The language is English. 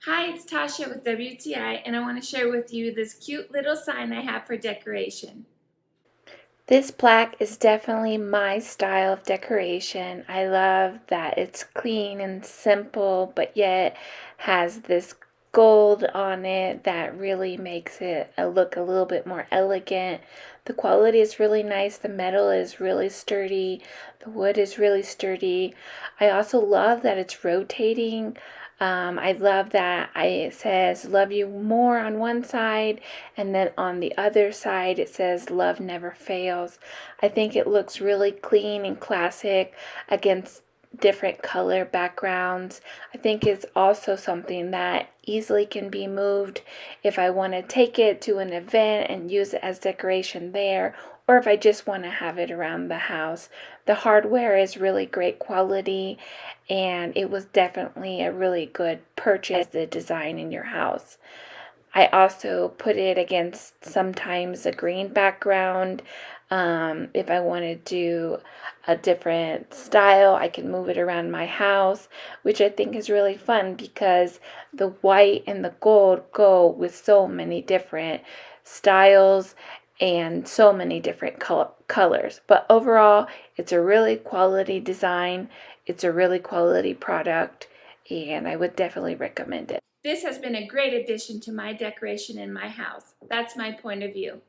Hi, it's Tasha with WTI, and I want to share with you this cute little sign I have for decoration. This plaque is definitely my style of decoration. I love that it's clean and simple, but yet has this gold on it that really makes it look a little bit more elegant. The quality is really nice. The metal is really sturdy. The wood is really sturdy. I also love that it's rotating. I love that it says love you more on one side, and then on the other side it says love never fails. I think it looks really clean and classic against different color backgrounds. I think it's also something that easily can be moved if I want to take it to an event and use it as decoration there, or if I just want to have it around the house. The hardware is really great quality, and it was definitely a really good purchase, the design in your house. I also put it against sometimes a green background. If I want to do a different style, I can move it around my house, which I think is really fun because the white and the gold go with so many different styles and so many different colors. But overall, it's a really quality design, it's a really quality product, and I would definitely recommend it. This has been a great addition to my decoration in my house. That's my point of view.